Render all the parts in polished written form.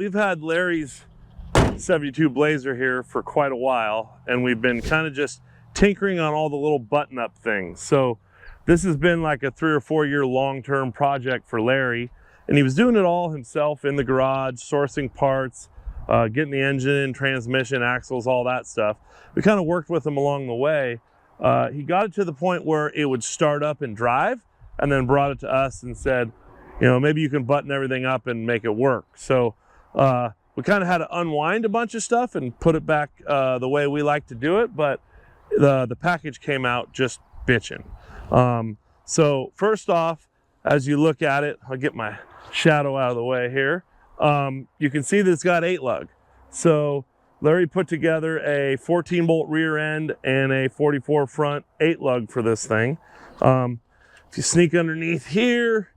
we've had Larry's 72 Blazer here for quite a while, and we've been kind of just tinkering on all the little button-up things. So this has been like a 3 or 4 year long-term project for Larry, and he was doing it all himself in the garage, sourcing parts, getting the engine, transmission, axles, all that stuff. We kind of worked with him along the way. He got it to the point where it would start up and drive, and then brought it to us and said, you know, maybe you can button everything up and make it work. So we kind of had to unwind a bunch of stuff and put it back the way we like to do it, but the package came out just bitching. So first off, as you look at it, I'll get my shadow out of the way here. You can see that it's got 8 lug. So Larry put together a 14 bolt rear end and a 44 front 8 lug for this thing. If you sneak underneath here,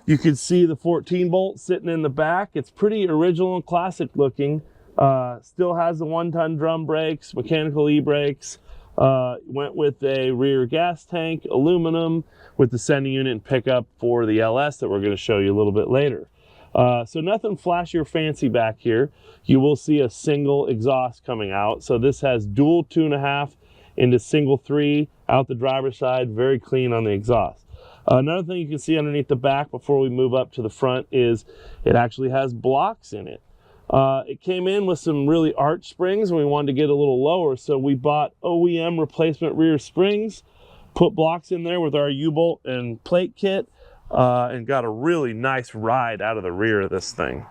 you can see the 14 bolt sitting in the back. It's pretty original and classic looking. Still has the 1-ton drum brakes, mechanical e-brakes. Went with a rear gas tank, aluminum, with the sending unit and pickup for the LS that we're going to show you a little bit later. So nothing flashy or fancy back here. You will see a single exhaust coming out. So this has dual 2.5 into single 3 out the driver's side, very clean on the exhaust. Another thing you can see underneath the back before we move up to the front is it actually has blocks in it. It came in with some really arch springs and we wanted to get a little lower, so we bought OEM replacement rear springs, put blocks in there with our U-bolt and plate kit, and got a really nice ride out of the rear of this thing.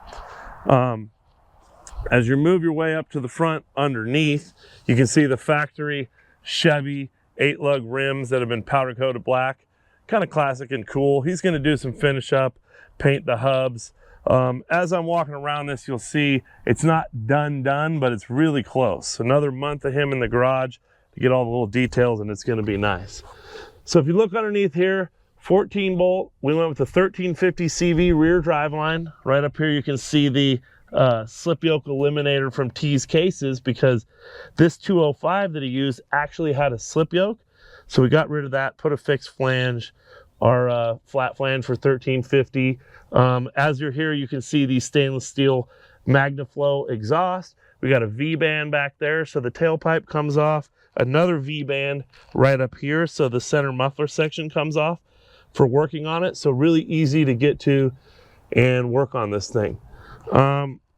As you move your way up to the front underneath, you can see the factory Chevy 8 lug rims that have been powder coated black. Kind of classic and cool. He's going to do some finish up, paint the hubs. As I'm walking around this, you'll see it's not done, but it's really close. Another month of him in the garage to get all the little details, and it's going to be nice. So if you look underneath here, 14 bolt, we went with the 1350 CV rear driveline. Right up here you can see the slip yoke eliminator from T's Cases, because this 205 that he used actually had a slip yoke. So we got rid of that, put a fixed flange, our flat flange for 1350. As you're here, you can see the stainless steel MagnaFlow exhaust. We got a V-band back there, so the tailpipe comes off. Another V-band right up here, so the center muffler section comes off for working on it. So really easy to get to and work on this thing.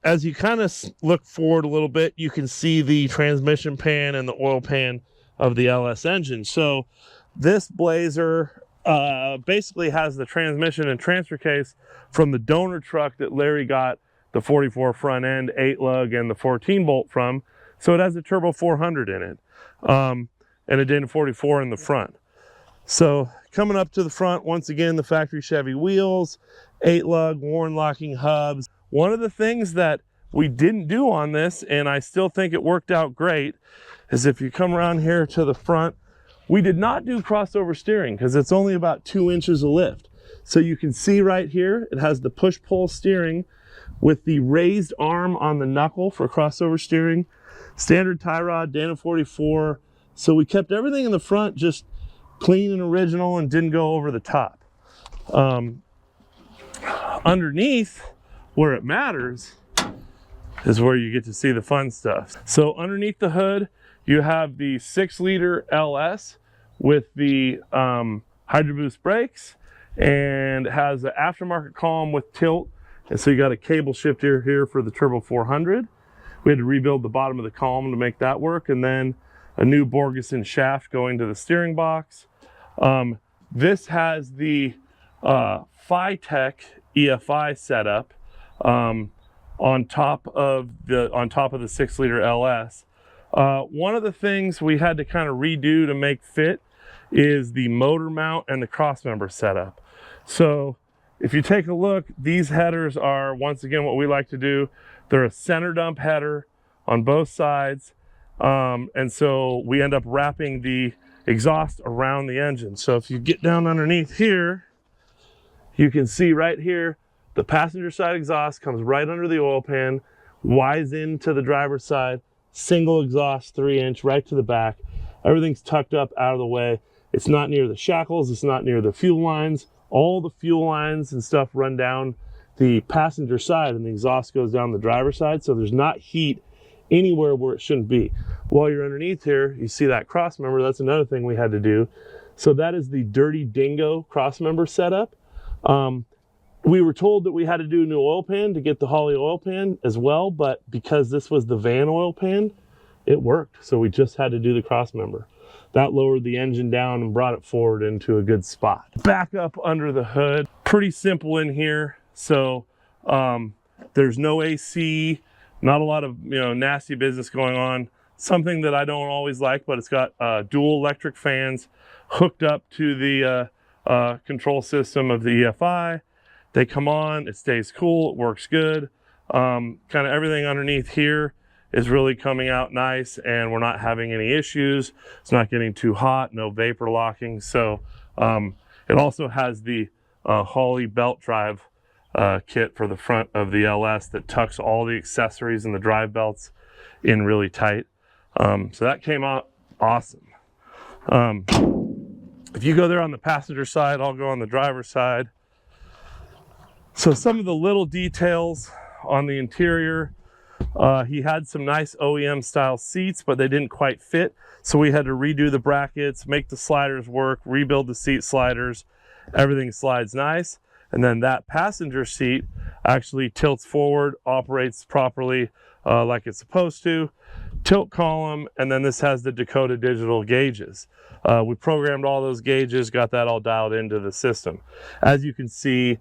As you kind of look forward a little bit, you can see the transmission pan and the oil pan of the LS engine. So this Blazer basically has the transmission and transfer case from the donor truck that Larry got the 44 front end, 8 lug, and the 14 bolt from. So it has a turbo 400 in it, and a Dana 44 in the front. So coming up to the front, once again, the factory Chevy wheels, 8 lug, Warren locking hubs. One of the things that we didn't do on this, and I still think it worked out great, is if you come around here to the front, we did not do crossover steering because it's only about 2 inches of lift. So you can see right here, it has the push-pull steering with the raised arm on the knuckle for crossover steering, standard tie rod, Dana 44. So we kept everything in the front just clean and original and didn't go over the top. Underneath, where it matters, is where you get to see the fun stuff. So underneath the hood, you have the 6-liter LS with the Hydroboost brakes, and it has the aftermarket column with tilt. And so you got a cable shifter here for the Turbo 400. We had to rebuild the bottom of the column to make that work, and then a new Borgeson shaft going to the steering box. This has the Fitec EFI setup on top of the 6-liter LS. One of the things we had to kind of redo to make fit is the motor mount and the crossmember setup. So if you take a look, these headers are, once again, what we like to do. They're a center dump header on both sides. And so we end up wrapping the exhaust around the engine. So if you get down underneath here, you can see right here, the passenger side exhaust comes right under the oil pan, wise into the driver's side, single exhaust 3-inch right to the back. Everything's tucked up out of the way. It's not near the shackles, it's not near the fuel lines. All the fuel lines and stuff run down the passenger side and the exhaust goes down the driver's side, so there's not heat anywhere where it shouldn't be. While you're underneath here, you see that cross member. That's another thing we had to do. So that is the Dirty Dingo cross member setup. We were told that we had to do a new oil pan to get the Holley oil pan as well, but because this was the van oil pan, it worked. So we just had to do the cross member. That lowered the engine down and brought it forward into a good spot. Back up under the hood, pretty simple in here. So there's no AC, not a lot of nasty business going on. Something that I don't always like, but it's got dual electric fans hooked up to the control system of the EFI. They come on, it stays cool, it works good. Kind of everything underneath here is really coming out nice, and we're not having any issues. It's not getting too hot, no vapor locking. So it also has the Holley belt drive kit for the front of the LS that tucks all the accessories and the drive belts in really tight. So that came out awesome. If you go there on the passenger side, I'll go on the driver's side. So some of the little details on the interior, he had some nice OEM style seats, but they didn't quite fit. So we had to redo the brackets, make the sliders work, rebuild the seat sliders. Everything slides nice. And then that passenger seat actually tilts forward, operates properly like it's supposed to. Tilt column, and then this has the Dakota digital gauges. We programmed all those gauges, got that all dialed into the system. As you can see,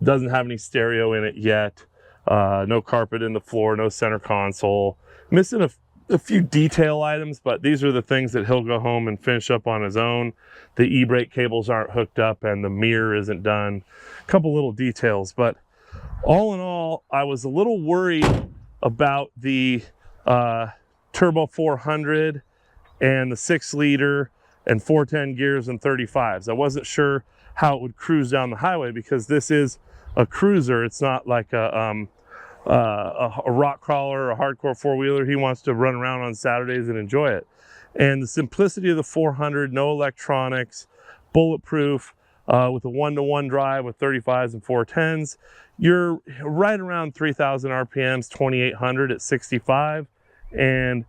doesn't have any stereo in it yet. No carpet in the floor, no center console. Missing a few detail items, but these are the things that he'll go home and finish up on his own. The e-brake cables aren't hooked up and the mirror isn't done. A couple little details, but all in all, I was a little worried about the Turbo 400 and the 6-liter and 410 gears and 35s. I wasn't sure how it would cruise down the highway because this is a cruiser. It's not like a rock crawler or a hardcore four-wheeler. He wants to run around on Saturdays and enjoy it. And the simplicity of the 400, no electronics, bulletproof, with a 1-to-1 drive with 35s and 410s, you're right around 3,000 RPMs, 2,800 at 65, and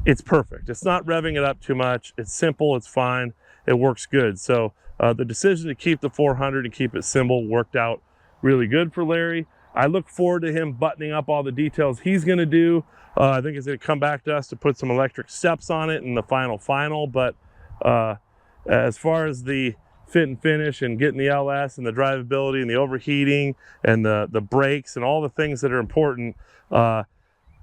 it's perfect. It's not revving it up too much. It's simple, it's fine, it works good. So the decision to keep the 400 and keep it simple worked out really good for Larry. I look forward to him buttoning up all the details he's gonna do. I think he's gonna come back to us to put some electric steps on it in the final, but as far as the fit and finish and getting the LS and the drivability and the overheating and the brakes and all the things that are important,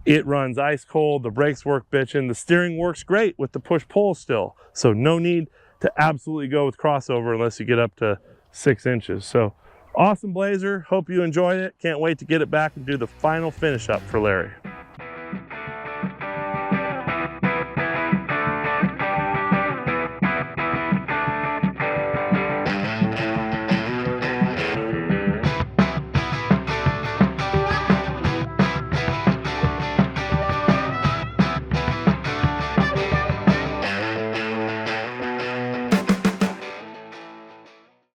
it runs ice cold, the brakes work bitchin', the steering works great with the push-pull still. So no need to absolutely go with crossover unless you get up to 6 inches. So awesome Blazer, hope you enjoyed it. Can't wait to get it back and do the final finish up for Larry.